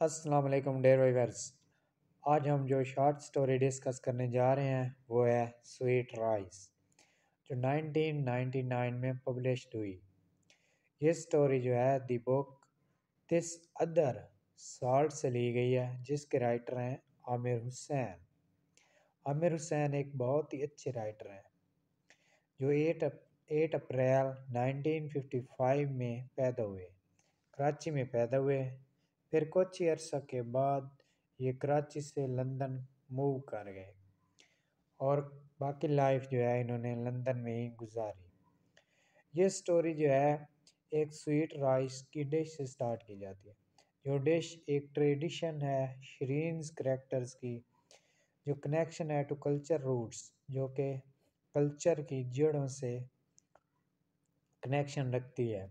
السلام علیکم dear viewers. آج ہم جو شارٹ سٹوری ڈسکس کرنے جا رہے ہیں وہ ہے سویٹ رائس، جو 1999 میں پبلشڈ ہوئی۔ یہ سٹوری جو ہے دی بک دس ادر سالٹ سے لی گئی ہے، جس کے رائٹر ہیں عامر حسین۔ عامر حسین ایک بہت ہی اچھے رائٹر ہیں جو 8 اپریل 1955 میں پیدا ہوئے، کراچی میں پیدا ہوئے۔ پھر کچھ ہی عرصہ کے بعد یہ کراچی سے لندن موو کر گئے اور باقی لائف جو ہے انہوں نے لندن میں ہی گزاری۔ یہ سٹوری جو ہے ایک سویٹ رائس کی ڈش سے سٹارٹ کی جاتی ہے، جو ڈش ایک ٹریڈیشن ہے شرینز کریکٹرز کی، جو کنیکشن ہے ٹو کلچر روٹس، جو کہ کلچر کی جڑوں سے کنیکشن رکھتی ہے۔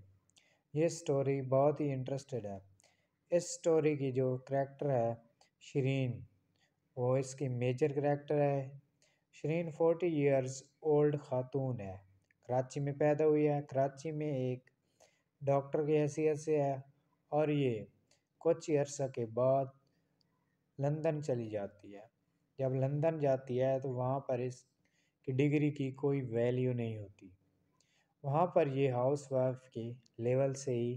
یہ سٹوری بہت ہی انٹرسٹڈ ہے۔ اس سٹوری کی جو کریکٹر ہے شرین، وہ اس کی میجر کریکٹر ہے۔ شرین 40 ایئرز اولڈ خاتون ہے، کراچی میں پیدا ہوئی ہے، کراچی میں ایک ڈاکٹر کی حیثیت سے ہے، اور یہ کچھ ہی عرصہ کے بعد لندن چلی جاتی ہے۔ جب لندن جاتی ہے تو وہاں پر اس کی ڈگری کی کوئی ویلیو نہیں ہوتی، وہاں پر یہ ہاؤس وائف کے لیول سے ہی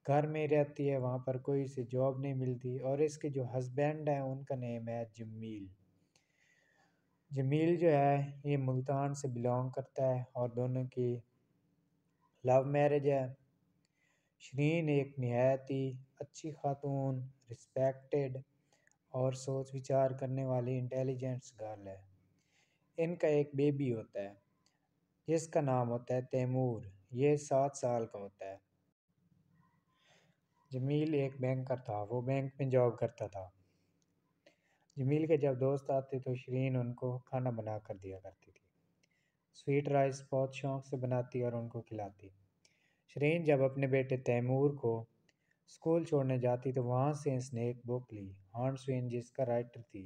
گھر میں رہتی ہے، وہاں پر کوئی سی جاب نہیں ملتی۔ اور اس کے جو ہسبینڈ ہیں ان کا نیم ہے جمیل۔ جمیل جو ہے یہ ملتان سے بلانگ کرتا ہے اور دونوں کی لو میرج ہے۔ شرین ایک نہایت ہی اچھی خاتون، رسپیکٹڈ اور سوچ وچار کرنے والی انٹیلیجنٹس گرل ہے۔ ان کا ایک بیبی ہوتا ہے جس کا نام ہوتا ہے تیمور، یہ 7 سال کا ہوتا ہے۔ جمیل ایک بینکر تھا، وہ بینک میں جاب کرتا تھا۔ جمیل کے جب دوست آتے تو شرین ان کو کھانا بنا کر دیا کرتی تھی۔ سویٹ رائس بہت شوق سے بناتی اور ان کو کھلاتی۔ شرین جب اپنے بیٹے تیمور کو اسکول چھوڑنے جاتی تو وہاں سے اس نے ایک بک لی، ہان سوین، جس کا رائٹر تھی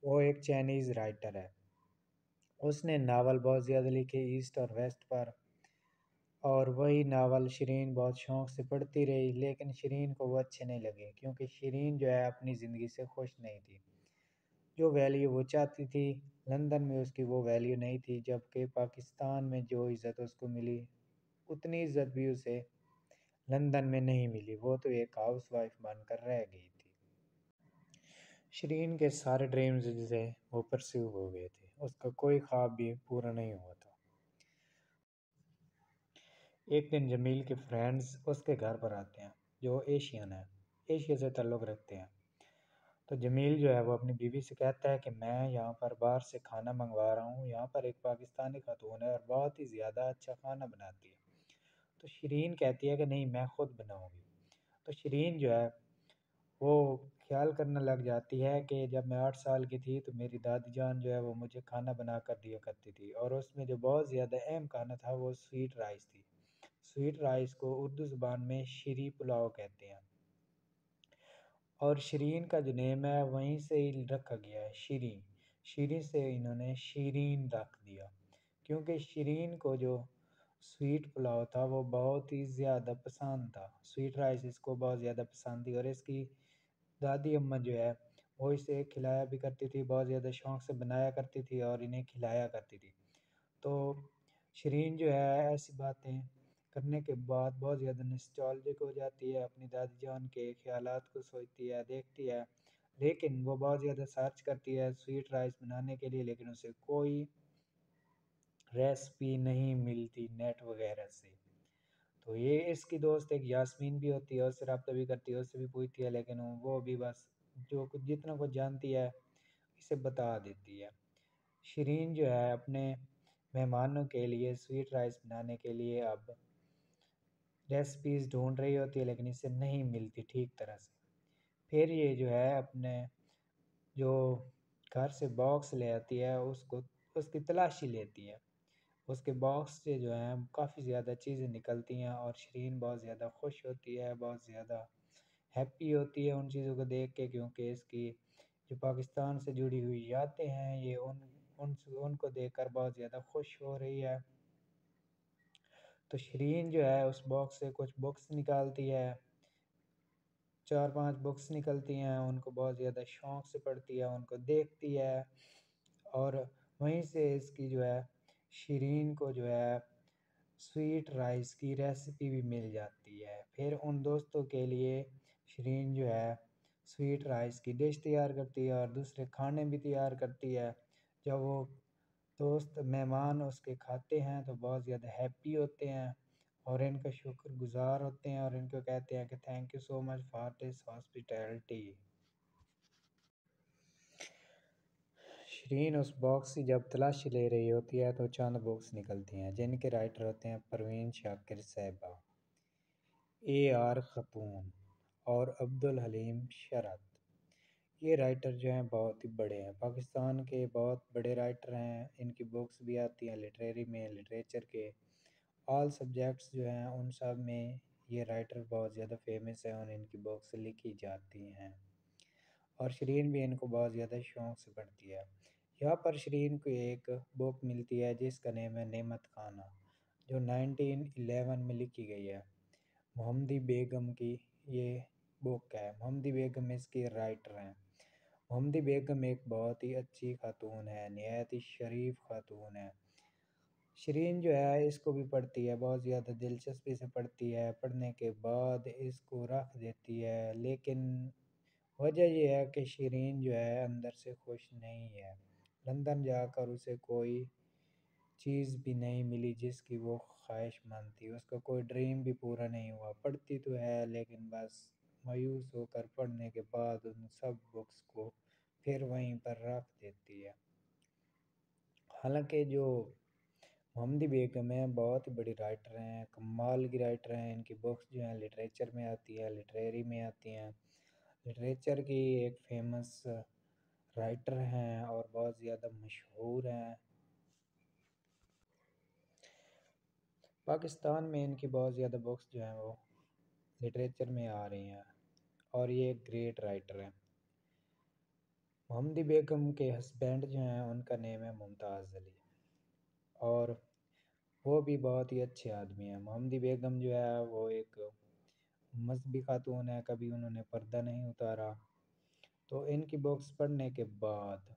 وہ ایک چائنیز رائٹر ہے۔ اس نے ناول بہت زیادہ لکھے ایسٹ اور ویسٹ پر، اور وہی ناول شرین بہت شوق سے پڑھتی رہی، لیکن شرین کو وہ اچھے نہیں لگے کیونکہ شرین جو ہے اپنی زندگی سے خوش نہیں تھی۔ جو ویلیو وہ چاہتی تھی لندن میں اس کی وہ ویلیو نہیں تھی، جبکہ پاکستان میں جو عزت اس کو ملی اتنی عزت بھی اسے لندن میں نہیں ملی، وہ تو ایک ہاؤس وائف بن کر رہ گئی تھی۔ شرین کے سارے ڈریمز جسے وہ پرسیو ہو گئے تھے، اس کا کوئی خواب بھی پورا نہیں ہوا تھا۔ ایک دن جمیل کے فرینڈز اس کے گھر پر آتے ہیں جو ایشین ہیں، ایشیا سے تعلق رکھتے ہیں۔ تو جمیل جو ہے وہ اپنی بیوی سے کہتا ہے کہ میں یہاں پر باہر سے کھانا منگوا رہا ہوں، یہاں پر ایک پاکستانی خاتون ہے اور بہت ہی زیادہ اچھا کھانا بناتی ہے۔ تو شرین کہتی ہے کہ نہیں، میں خود بناؤں گی۔ تو شرین جو ہے وہ خیال کرنے لگ جاتی ہے کہ جب میں 8 سال کی تھی تو میری دادی جان جو ہے وہ مجھے کھانا بنا کر دیا کرتی تھی، اور اس میں جو بہت زیادہ اہم کھانا تھا وہ سویٹ رائس تھی۔ سویٹ رائس کو اردو زبان میں شیریں پلاؤ کہتے ہیں، اور شرین کا جو نیم ہے وہیں سے ہی رکھا گیا ہے، شیریں۔ شیریں سے انہوں نے شیرین رکھ دیا کیونکہ شرین کو جو سویٹ پلاؤ تھا وہ بہت ہی زیادہ پسند تھا، سویٹ رائس اس کو بہت زیادہ پسند تھی، اور اس کی دادی اماں جو ہے وہ اسے کھلایا بھی کرتی تھی، بہت زیادہ شوق سے بنایا کرتی تھی اور انہیں کھلایا کرتی تھی۔ تو شرین جو ہے ایسی باتیں کرنے کے بعد بہت زیادہ نسٹالجک ہو جاتی ہے، اپنی دادی جان کے خیالات کو سوچتی ہے، دیکھتی ہے، لیکن وہ بہت زیادہ سرچ کرتی ہے سویٹ رائس بنانے کے لیے، لیکن اسے کوئی ریسپی نہیں ملتی نیٹ وغیرہ سے۔ تو یہ اس کی دوست ایک یاسمین بھی ہوتی ہے، اس سے رابطہ بھی کرتی ہے، اس سے بھی پوچھتی ہے، لیکن وہ بھی بس جو کچھ جتنا کچھ جانتی ہے اسے بتا دیتی ہے۔ شرین جو ہے اپنے مہمانوں کے لیے سویٹ رائس بنانے کے لیے اب ریسپیز ڈھونڈ رہی ہوتی ہے، لیکن اسے نہیں ملتی ٹھیک طرح سے۔ پھر یہ جو ہے اپنے جو گھر سے باکس لے آتی ہے اس کی تلاشی لیتی ہے، اس کے باکس سے جو ہیں کافی زیادہ چیزیں نکلتی ہیں، اور شرین بہت زیادہ خوش ہوتی ہے، بہت زیادہ ہیپی ہوتی ہے ان چیزوں کو دیکھ کے، کیونکہ اس کی جو پاکستان سے جڑی ہوئی یادیں ہیں یہ ان کو دیکھ کر بہت زیادہ خوش ہو رہی ہے۔ تو شرین جو ہے اس باکس سے کچھ بکس نکالتی ہے، چار پانچ بکس نکلتی ہیں، ان کو بہت زیادہ شوق سے پڑھتی ہے، ان کو دیکھتی ہے، اور وہیں سے اس کی جو ہے شیرین کو جو ہے سویٹ رائس کی ریسیپی بھی مل جاتی ہے۔ پھر ان دوستوں کے لیے شیرین جو ہے سویٹ رائس کی ڈش تیار کرتی ہے اور دوسرے کھانے بھی تیار کرتی ہے۔ جب وہ دوست مہمان اس کے کھاتے ہیں تو بہت زیادہ ہیپی ہوتے ہیں اور ان کا شکر گزار ہوتے ہیں اور ان کو کہتے ہیں کہ thank you so much for this hospitality. Shireen اس باکس کی جب تلاشی لے رہی ہوتی ہے تو چند بکس نکلتی ہیں جن کے رائٹر ہوتے ہیں پروین شاکر صاحبہ، AR خاتون اور عبدالحلیم شرت۔ یہ رائٹر جو ہیں بہت ہی بڑے ہیں، پاکستان کے بہت بڑے رائٹر ہیں، ان کی بکس بھی آتی ہیں لٹریری میں، لٹریچر کے آل سبجیکٹس جو ہیں ان سب میں یہ رائٹر بہت زیادہ فیمس ہیں اور ان کی بکس لکھی جاتی ہیں، اور شیرین بھی ان کو بہت زیادہ شوق سے پڑھتی ہے۔ یہاں پر شیرین کو ایک بک ملتی ہے جس کا نیم ہے نعمت خانہ، جو 1911 میں لکھی گئی ہے۔ محمدی بیگم کی یہ بک ہے، محمدی بیگم اس کی رائٹر ہیں۔ محمدی بیگم ایک بہت ہی اچھی خاتون ہے، نہایت ہی شریف خاتون ہے۔ شیرین جو ہے اس کو بھی پڑھتی ہے، بہت زیادہ دلچسپی سے پڑھتی ہے، پڑھنے کے بعد اس کو رکھ دیتی ہے، لیکن وجہ یہ ہے کہ شیرین جو ہے اندر سے خوش نہیں ہے۔ لندن جا کر اسے کوئی چیز بھی نہیں ملی جس کی وہ خواہش مند تھی، اس کا کوئی ڈریم بھی پورا نہیں ہوا۔ پڑھتی تو ہے لیکن بس مایوس ہو کر پڑھنے کے بعد ان سب بکس کو پھر وہیں پر رکھ دیتی ہے۔ حالانکہ جو محمدی بیگم ہیں بہت ہی بڑی رائٹر ہیں، کمال کی رائٹر ہیں، ان کی بکس جو ہیں لٹریچر میں آتی ہے، لٹریری میں آتی ہیں، لٹریچر کی ایک فیمس رائٹر ہیں اور بہت زیادہ مشہور ہیں۔ پاکستان میں ان کی بہت زیادہ بکس جو ہیں وہ لٹریچر میں آ رہی ہیں اور یہ ایک گریٹ رائٹر ہیں۔ محمدی بیگم کے ہسبینڈ جو ہیں ان کا نیم ہے ممتاز علی، اور وہ بھی بہت ہی اچھے آدمی ہیں۔ محمدی بیگم جو ہے وہ ایک مذہبی خاتون ہے، کبھی انہوں نے پردہ نہیں اتارا۔ تو ان کی بکس پڑھنے کے بعد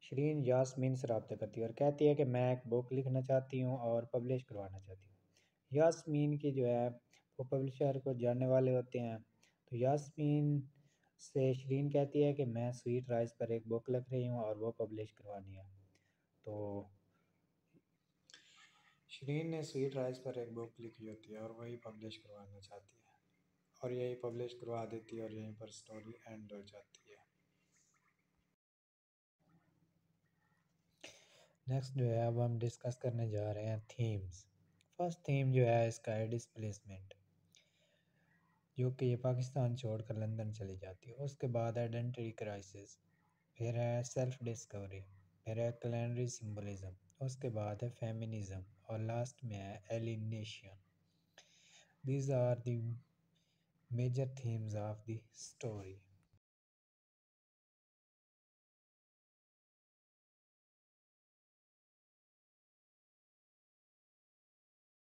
شیرین یاسمین سے رابطہ کرتی ہے اور کہتی ہے کہ میں ایک بک لکھنا چاہتی ہوں اور پبلش کروانا چاہتی ہوں۔ یاسمین کی جو ہے وہ پبلشر کو جاننے والے ہوتے ہیں، تو یاسمین سے شیرین کہتی ہے کہ میں سویٹ رائس پر ایک بک لکھ رہی ہوں اور وہ پبلش کروانی ہے۔ تو شیرین نے سویٹ رائس پر ایک بک لکھی ہوتی ہے اور وہی پبلش کروانا چاہتی ہے، اور یہی پبلش کروا دیتی ہے اور یہیں پر سٹوری اینڈ ہو جاتی ہے۔ نیکسٹ جو ہے اب ہم ڈسکس کرنے جا رہے ہیں تھیمز۔ فرسٹ تھیم جو ہے اس کا ہے ڈسپلیسمنٹ، جو کہ یہ پاکستان چھوڑ کر لندن چلی جاتی ہے۔ اس کے بعد آئیڈینٹی کرائسس، پھر ہے سیلف ڈسکوری، پھر ہے کلینری سمبولزم، اس کے بعد ہے فیمنزم، اور لاسٹ میں ہے alienation. These are the major themes of the story.